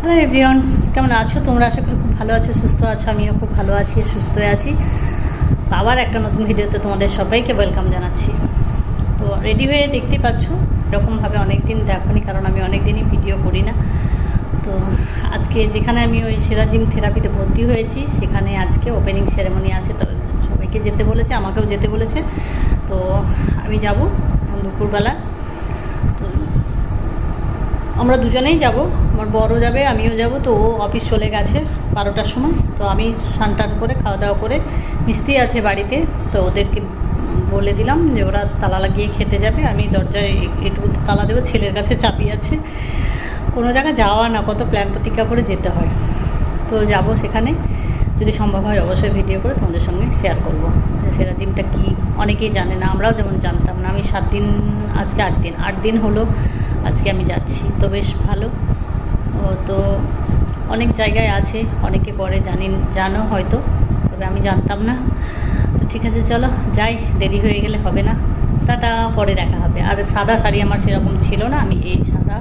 Hello everyone, কেমন আছো তোমরা? আশা করি খুব ভালো আছো, সুস্থ আছো। আমিও খুব ভালো আছি, সুস্থ আছি। আবার একটা নতুন ভিডিওতে তোমাদের সবাইকে ওয়েলকাম জানাচ্ছি। তো রেডি হয়ে দেখতে পাচ্ছ, এরকমভাবে অনেক দিন দেখনি, কারণ আমি অনেক দিনই ভিডিও করি না। তো আজকে যেখানে আমি ওই সেরা জিম থেরাপিতে ভর্তি হয়েছি, সেখানে আজকে ওপেনিং সেরেমনি আছে। তো সবাইকে যেতে বলেছে, আমাকেও যেতে বলেছে। তো আমি যাব দুপুরবেলা। তো আমরা দুজনেই যাব, আমার বড়ও যাবে, আমিও যাব। তো ও অফিস চলে গেছে 12টার সময়। তো আমি স্নান করে খাওয়া দাওয়া করে, মিস্ত্রি আছে বাড়িতে, তো ওদেরকে বলে দিলাম যে ওরা তালা লাগিয়ে খেতে যাবে, আমি দরজায় একটু তালা দেবো। ছেলের কাছে চাবি আছে। কোনো জায়গায় যাওয়া না, কত প্ল্যান প্রতিজ্ঞা করে যেতে হয়। তো যাব সেখানে, যদি সম্ভব হয় অবশ্যই ভিডিও করে তোমাদের সঙ্গে শেয়ার করবো যে সেরা জিমটা কী। অনেকেই জানে না, আমরাও যেমন জানতাম না। আমি 7 দিন, আজকে 8 দিন হলো আজকে আমি যাচ্ছি। তো বেশ ভালো। তো অনেক জায়গায় আছে, অনেকে করে জানো হয়তো, তবে আমি জানতাম না। তো ঠিক আছে, চলো যাই, দেরি হয়ে গেলে হবে না। টাটা, পরে দেখা হবে। আর সাদা শাড়ি আমার সেরকম ছিল না, আমি এই সাদা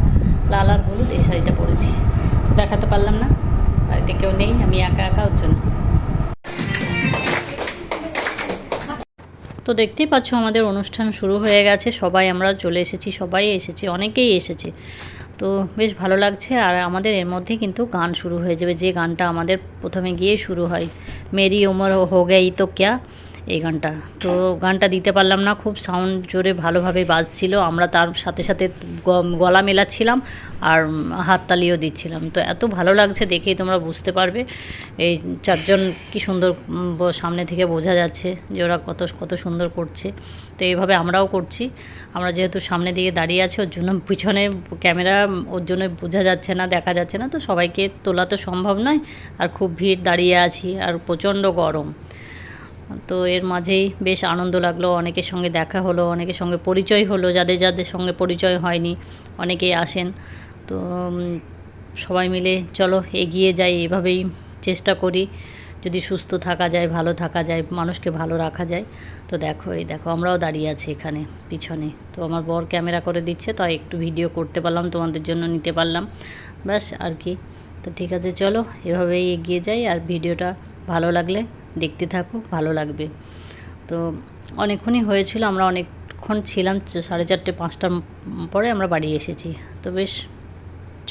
লাল আর হলুদ এই শাড়িটা পরেছি। দেখাতে পারলাম না, বাড়িতে কেউ নেই, আমি একা একা, ওর জন্য। তো দেখতেই পাচ্ছ আমাদের অনুষ্ঠান শুরু হয়ে গেছে। সবাই আমরা চলে এসেছি, সবাই এসেছি, অনেকেই এসেছে। তো বেশ ভালো লাগছে। আর আমাদের এর মধ্যে কিন্তু গান শুরু হয়ে যাবে, যে গানটা আমাদের প্রথমে গিয়ে শুরু হয়, মেরি উমর হো গেই তো ক্যা, এই গানটা। তো গানটা দিতে পারলাম না, খুব সাউন্ড জোরে ভালোভাবে বাজছিল। আমরা তার সাথে সাথে গলা মেলাচ্ছিলাম আর হাততালিও দিচ্ছিলাম। তো এত ভালো লাগছে, দেখেই তোমরা বুঝতে পারবে। এই চারজন কি সুন্দর সামনে থেকে বোঝা যাচ্ছে যে ওরা কত সুন্দর করছে। তো এইভাবে আমরাও করছি। আমরা যেহেতু সামনে দিকে দাঁড়িয়ে আছি, ওর জন্য পিছনে ক্যামেরা, ওর জন্য বোঝা যাচ্ছে না, দেখা যাচ্ছে না। তো সবাইকে তোলা তো সম্ভব নয়, আর খুব ভিড়, দাঁড়িয়ে আছি, আর প্রচণ্ড গরম। তো এর মাঝেই বেশ আনন্দ লাগলো, অনেকের সঙ্গে দেখা হলো, অনেকের সঙ্গে পরিচয় হলো। যাদের সঙ্গে পরিচয় হয়নি, অনেকেই আসেন। তো সবাই মিলে চলো এগিয়ে যাই, এভাবেই চেষ্টা করি, যদি সুস্থ থাকা যায়, ভালো থাকা যায়, মানুষকে ভালো রাখা যায়। তো দেখো, এই দেখো আমরাও দাঁড়িয়ে আছি এখানে পিছনে। তো আমার বর ক্যামেরা করে দিচ্ছে, তাই একটু ভিডিও করতে পারলাম, তোমাদের জন্য নিতে পারলাম, ব্যাস আর কি। তো ঠিক আছে, চলো এভাবেই এগিয়ে যাই। আর ভিডিওটা ভালো লাগলে দেখতে থাকো, ভালো লাগবে। তো অনেকক্ষণই হয়েছিল, আমরা অনেকক্ষণ ছিলাম, 4:30 5টার পরে আমরা বাড়ি এসেছি। তো বেশ,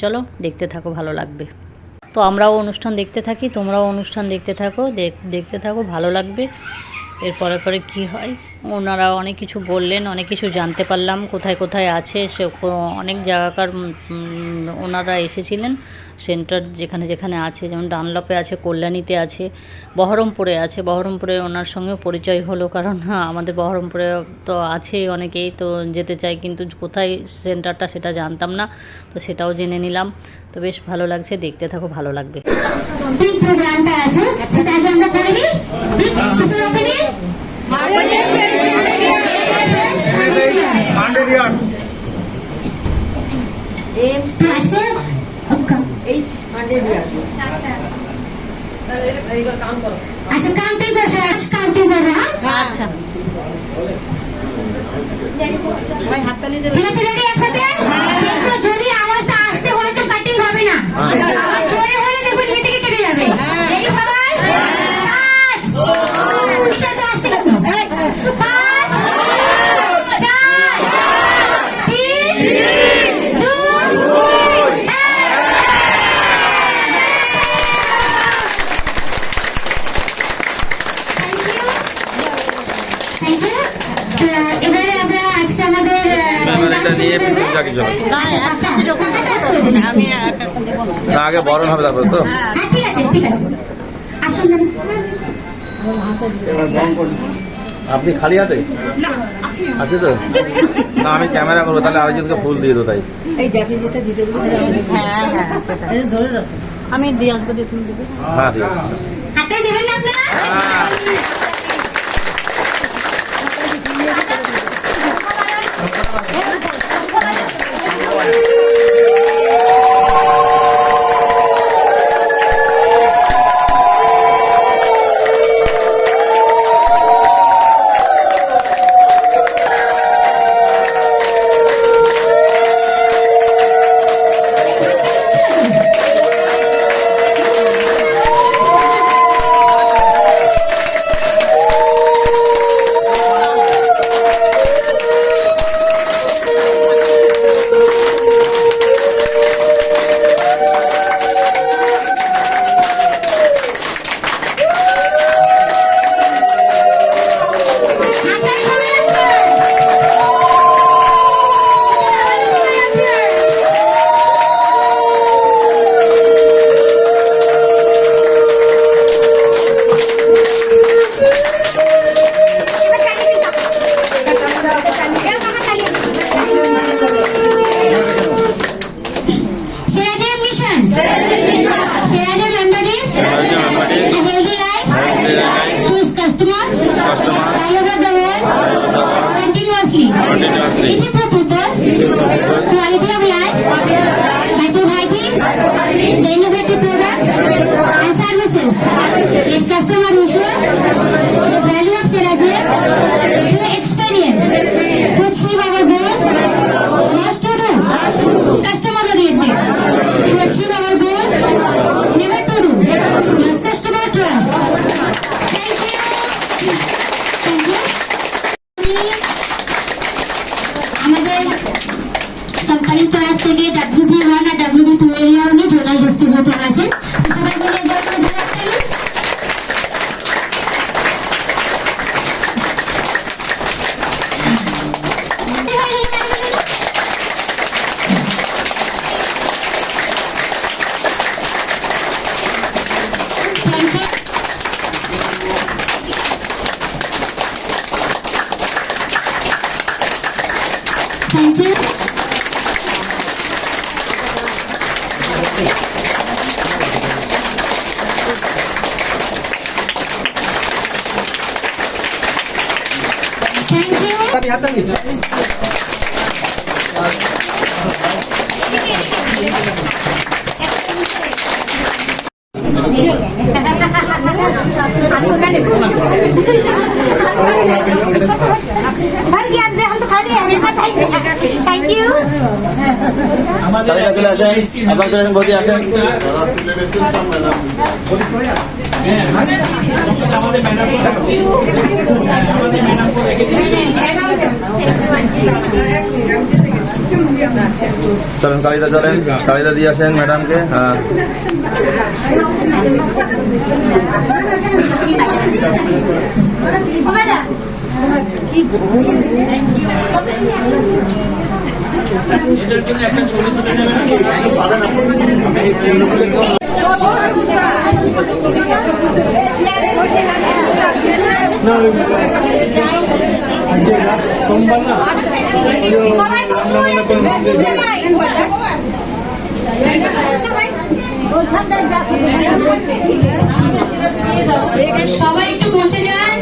চলো দেখতে থাকো, ভালো লাগবে। তো আমরাও অনুষ্ঠান দেখতে থাকি, তোমরাও অনুষ্ঠান দেখতে থাকো, দেখতে থাকো, ভালো লাগবে। এর পরে কী হয়, ওনারা অনেক কিছু বললেন, অনেক কিছু জানতে পারলাম, কোথায় কোথায় আছে সে অনেক জায়গাকার ওনারা এসেছিলেন। সেন্টার যেখানে যেখানে আছে, যেমন ডানলপে আছে, কল্যাণীতে আছে, বহরমপুরে আছে। বহরমপুরে ওনার সঙ্গেও পরিচয় হলো, কারণ আমাদের বহরমপুরে তো আছে অনেকেই, তো যেতে চাই, কিন্তু কোথায় সেন্টারটা সেটা জানতাম না। তো সেটাও জেনে নিলাম। তো বেশ ভালো লাগছে, দেখতে থাকো, ভালো লাগবে। প্রোগ্রামটা আছে সেটা আগে আমরা করে নিই। কিছু ওপেনিং আচ্ছা, কাউন্টিং করছে, আজ কাউন্টিং করবো। আচ্ছা, ঠিক আছে, রেডি একসাথে? কিন্তু যদি আওয়াজটা আসতে হয় তো কাটিং হবে না, আওয়াজ জোরে হলে দেখবেন হেঁটে কেটে যাবে। রেডি সবাই? 5 ঠিক আছে, আসতে 5 4 3 2 থ্যাংক ইউ। এবারে আমরা আজকে আমাদের আমি আগে বরণ হবে, তারপরে তো ঠিক আছে, ঠিক আছে, আসুন। আপনি খালি হাতে আছে তো? না, আমি ক্যামেরা করবো, তাহলে আরেকজনকে ফুল দিয়ে দো। তাই ধরে রাখো, আমি দিয়ে আসবো, দিয়ে তুমি দেবে। হ্যাঁ, ঠিক আছে। হাতে দেবেন না আপনারা? mission. Seraja member is a healthy life to his customers all over the world continuously. With the purpose, quality of life by providing the innovative products and services. If customer ensure the value of Seraja to experience to achieve our goal was to do customer oriented. To achieve our goal, never to do was customer trust. Thank you. Thank you. আমাদের কোম্পানির তরফ থেকে WB1 আর WB2 area উনি zonal distributor আছেন। তো সবাই মিলে একবার করে জোনাল চালু। Thank you. Thank you. Thank you. Thank you. তালিকা চলে আসেন, আপনাদের বডি আসেন। চলেন কালিদা, চলেন কালিদা দিয়ে আসেন ম্যাডামকে। হ্যাঁ, সবাই একটু বসে যান।